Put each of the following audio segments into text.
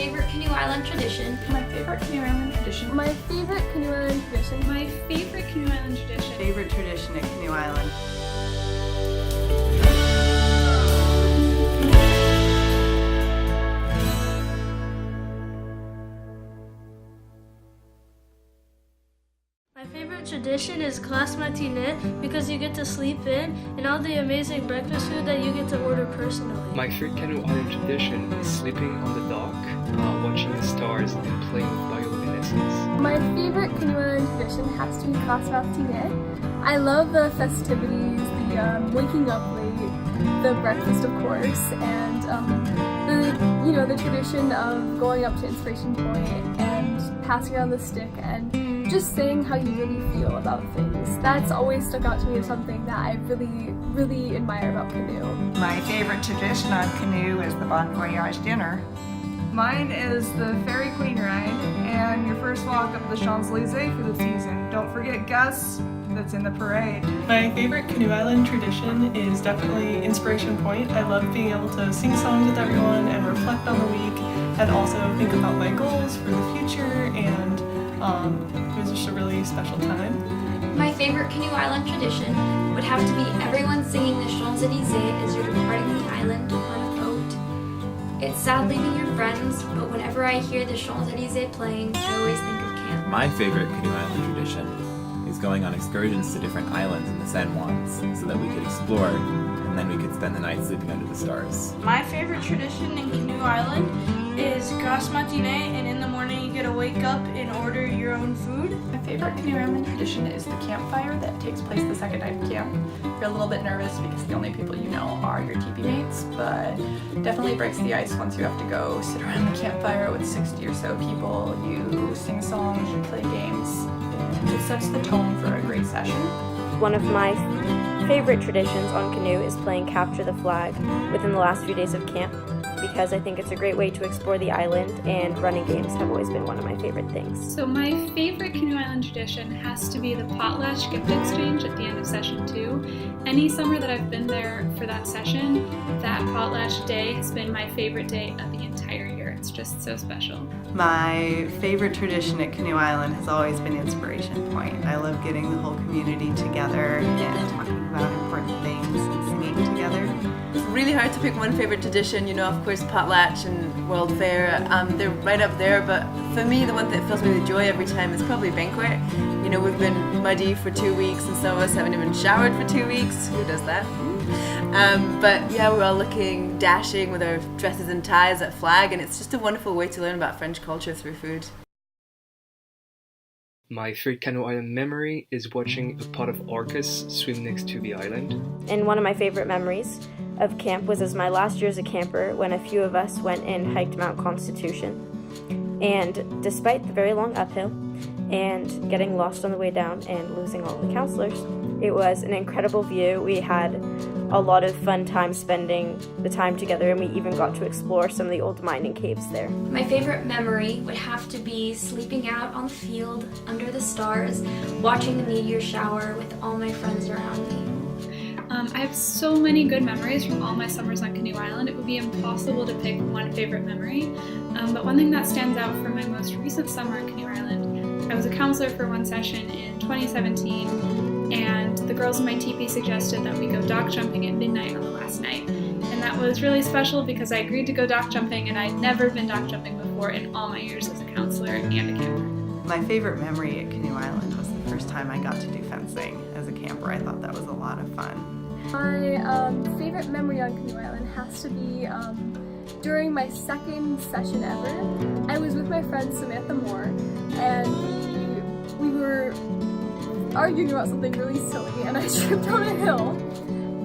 favorite Canoe Island tradition. My favorite Canoe Island tradition. My favorite Canoe Island tradition. My favorite Canoe Island tradition. Favorite tradition at Canoe Island. My favorite tradition is class matinee because you get to sleep in and all the amazing breakfast food that you get to order personally. My favorite Canoe Island tradition is sleeping on the dock, watching the stars and playing with bioluminescence. My favorite Canoe Island tradition has to be class matinee. I love the festivities, the waking up late, the breakfast of course, and the tradition of going up to Inspiration Point and passing around the stick and just saying how you really feel about things. That's always stuck out to me as something that I really, really admire about Canoe. My favorite tradition on Canoe is the Bon Voyage dinner. Mine is the Fairy Queen ride and your first walk up the Champs-Elysees for the season. Don't forget Gus, that's in the parade. My favorite Canoe Island tradition is definitely Inspiration Point. I love being able to sing songs with everyone and reflect on the week and also think about my goals for the future, and it was just a really special time. My favorite Canoe Island tradition would have to be everyone singing the Champs-Elysees as you're departing the island on a boat. It's sad leaving your friends, but whenever I hear the Champs-Elysees playing, I always think of camp. My favorite Canoe Island tradition is going on excursions to different islands in the San Juans so that we could explore and then we could spend the night sleeping under the stars. My favorite tradition in Canoe Island is grass matinee, and in the morning you get to wake up and order your own food. My favorite Canoe Island tradition is the campfire that takes place the second night of camp. You're a little bit nervous because the only people you know are your teepee mates, but definitely breaks the ice once you have to go sit around the campfire with 60 or so people. You sing songs, you play games, and it sets the tone for a great session. One of my favorite traditions on Canoe is playing Capture the Flag within the last few days of camp, because I think it's a great way to explore the island, and running games have always been one of my favorite things. So my favorite Canoe Island tradition has to be the potlatch gift exchange at the end of session 2. Any summer that I've been there for that session, that potlatch day has been my favorite day of the entire year. It's just so special. My favorite tradition at Canoe Island has always been Inspiration Point. I love getting the whole community together and talking about important things and singing together. It's really hard to pick one favorite tradition, of course potlatch and World Fair, they're right up there, but for me the one that fills me with joy every time is probably banquet. We've been muddy for 2 weeks and some of us haven't even showered for 2 weeks. Who does that? But yeah, we're all looking dashing with our dresses and ties at flag, and it's just a wonderful way to learn about French culture through food. My favorite Canoe Island memory is watching a pod of orcas swim next to the island. And one of my favorite memories of camp was as my last year as a camper when a few of us went and hiked Mount Constitution. And despite the very long uphill and getting lost on the way down and losing all the counselors, it was an incredible view. We had a lot of fun time spending the time together, and we even got to explore some of the old mining caves there. My favorite memory would have to be sleeping out on the field under the stars, watching the meteor shower with all my friends around me. I have so many good memories from all my summers on Canoe Island. It would be impossible to pick one favorite memory, but one thing that stands out from my most recent summer on Canoe Island, I was a counselor for one session in 2017, and the girls in my teepee suggested that we go dock jumping at midnight on the last night. And that was really special because I agreed to go dock jumping, and I'd never been dock jumping before in all my years as a counselor and a camper. My favorite memory at Canoe Island was the first time I got to do fencing as a camper. I thought that was a lot of fun. My favorite memory on Canoe Island has to be during my second session ever. I was with my friend Samantha Moore, and we were arguing about something really silly, and I tripped on a hill.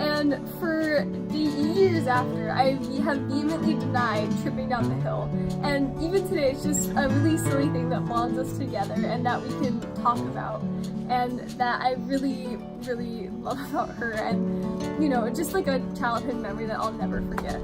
And for the years after, I have vehemently denied tripping down the hill. And even today, it's just a really silly thing that bonds us together and that we can talk about. And that I really, really love about her. And, just like a childhood memory that I'll never forget.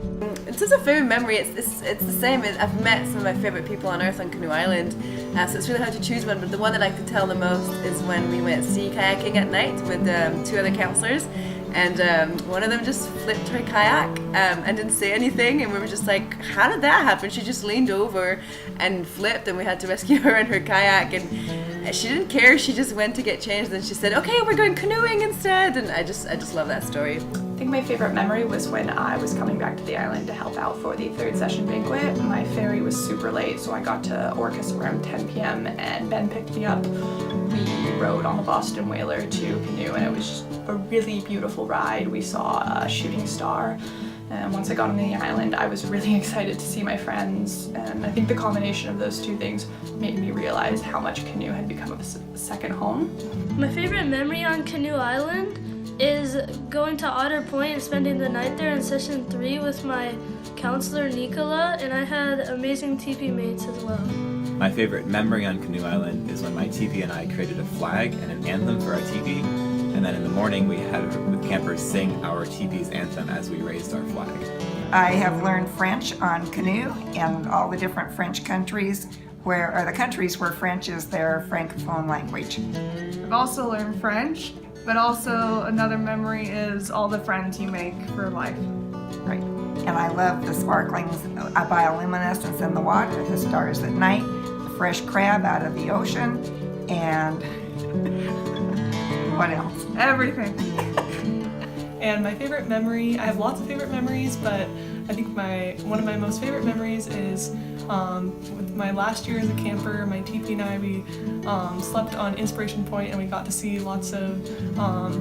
In terms of favorite memory, it's the same. I've met some of my favorite people on earth on Canoe Island, so it's really hard to choose one, but the one that I could tell the most is when we went sea kayaking at night with 2 other counselors. and one of them just flipped her kayak and didn't say anything, and we were just like, how did that happen? She just leaned over and flipped, and we had to rescue her and her kayak, and she didn't care. She just went to get changed, and she said, okay, we're going canoeing instead. And I just love that story. I think my favorite memory was when I was coming back to the island to help out for the third session banquet. My ferry was super late, so I got to Orcas around 10 p.m. and Ben picked me up. We rode on the Boston Whaler to Canoe, and it was just a really beautiful ride. We saw a shooting star, and once I got on the island, I was really excited to see my friends, and I think the combination of those two things made me realize how much Canoe had become a second home. My favorite memory on Canoe Island is going to Otter Point and spending the night there in session 3 with my counselor Nicola, and I had amazing teepee mates as well. My favorite memory on Canoe Island is when my teepee and I created a flag and an anthem for our teepee, and then in the morning we had the campers sing our teepee's anthem as we raised our flag. I have learned French on Canoe and all the different French countries the countries where French is their francophone language. I've also learned French, but also another memory is all the friends you make for life. Right. And I love the sparkling bioluminescence in the water, the stars at night, the fresh crab out of the ocean, and what else? Everything. And my favorite memory, I have lots of favorite memories, but I think one of my most favorite memories is with my last year as a camper. My teepee and I, we slept on Inspiration Point, and we got to see lots of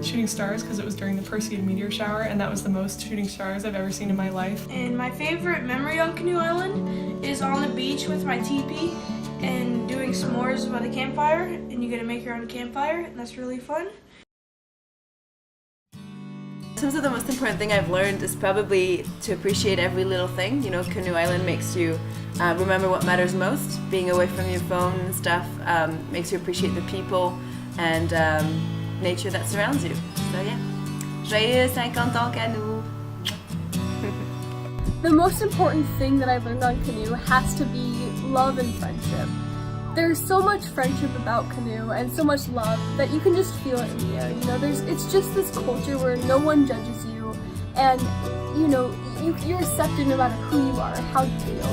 shooting stars because it was during the Perseid meteor shower, and that was the most shooting stars I've ever seen in my life. And my favorite memory on Canoe Island is on the beach with my teepee and doing s'mores by the campfire, and you get to make your own campfire, and that's really fun. In terms of the most important thing I've learned is probably to appreciate every little thing. You know, Canoe Island makes you remember what matters most. Being away from your phone and stuff makes you appreciate the people and nature that surrounds you. So yeah, joyeux 50 ans Canoe! The most important thing that I've learned on Canoe has to be love and friendship. There's so much friendship about Canoe and so much love that you can just feel it in the air. You know, it's just this culture where no one judges you, and you know, you're accepted no matter who you are, how you feel.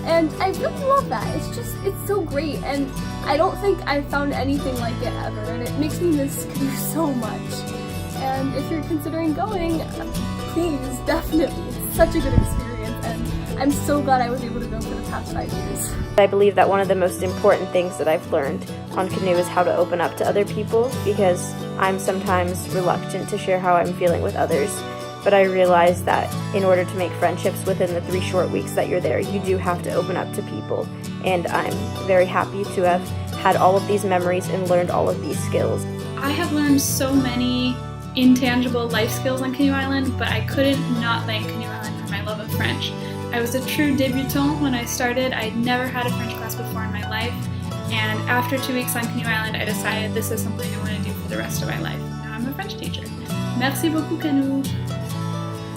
And I really love that. It's so great, and I don't think I've found anything like it ever, and it makes me miss Canoe so much. And if you're considering going, please, definitely. It's such a good experience, and I'm so glad I was able to go for the past 5 years. I believe that one of the most important things that I've learned on Canoe is how to open up to other people, because I'm sometimes reluctant to share how I'm feeling with others. But I realize that in order to make friendships within the 3 short weeks that you're there, you do have to open up to people. And I'm very happy to have had all of these memories and learned all of these skills. I have learned so many intangible life skills on Canoe Island, but I couldn't not thank Canoe Island for my love of French. I was a true débutante when I started. I'd never had a French class before in my life, and after 2 weeks on Canoe Island, I decided this is something I want to do for the rest of my life. Now I'm a French teacher. Merci beaucoup, Canoe!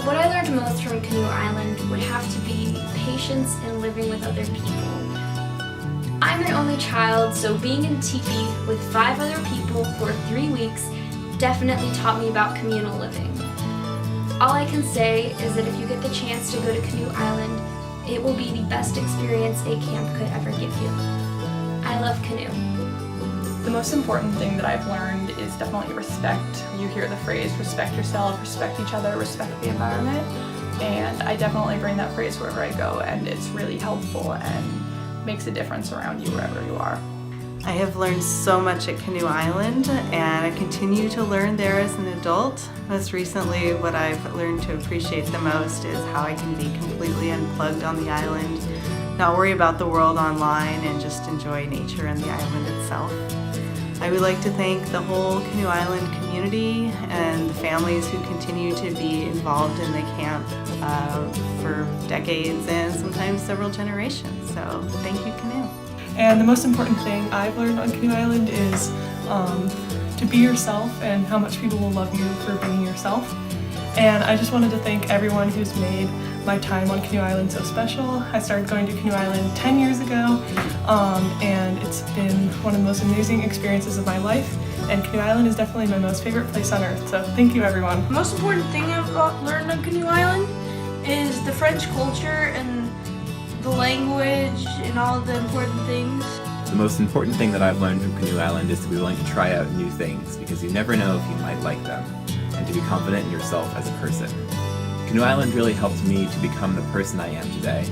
What I learned most from Canoe Island would have to be patience in living with other people. I'm an only child, so being in teepee with 5 other people for 3 weeks definitely taught me about communal living. All I can say is that if you get the chance to go to Canoe Island, it will be the best experience a camp could ever give you. I love Canoe. The most important thing that I've learned is definitely respect. You hear the phrase, respect yourself, respect each other, respect the environment, and I definitely bring that phrase wherever I go, and it's really helpful and makes a difference around you wherever you are. I have learned so much at Canoe Island, and I continue to learn there as an adult. Most recently, what I've learned to appreciate the most is how I can be completely unplugged on the island, not worry about the world online, and just enjoy nature and the island itself. I would like to thank the whole Canoe Island community and the families who continue to be involved in the camp for decades and sometimes several generations. So thank you, Canoe. And the most important thing I've learned on Canoe Island is to be yourself and how much people will love you for being yourself. And I just wanted to thank everyone who's made my time on Canoe Island so special. I started going to Canoe Island 10 years ago, and it's been one of the most amazing experiences of my life, and Canoe Island is definitely my most favorite place on earth, so thank you everyone. The most important thing I've learned on Canoe Island is the French culture and the language and all the important things. The most important thing that I've learned from Canoe Island is to be willing to try out new things, because you never know if you might like them, and to be confident in yourself as a person. Canoe Island really helped me to become the person I am today,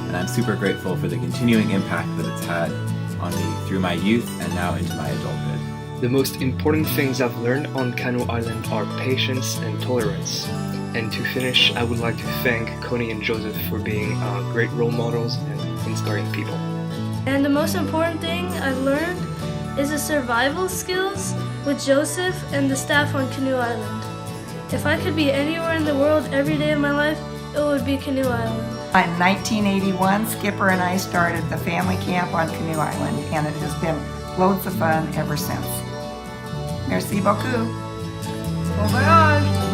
and I'm super grateful for the continuing impact that it's had on me through my youth and now into my adulthood. The most important things I've learned on Canoe Island are patience and tolerance. And to finish, I would like to thank Connie and Joseph for being great role models and inspiring people. And the most important thing I've learned is the survival skills with Joseph and the staff on Canoe Island. If I could be anywhere in the world every day of my life, it would be Canoe Island. In 1981, Skipper and I started the family camp on Canoe Island, and it has been loads of fun ever since. Merci beaucoup. Bon voyage!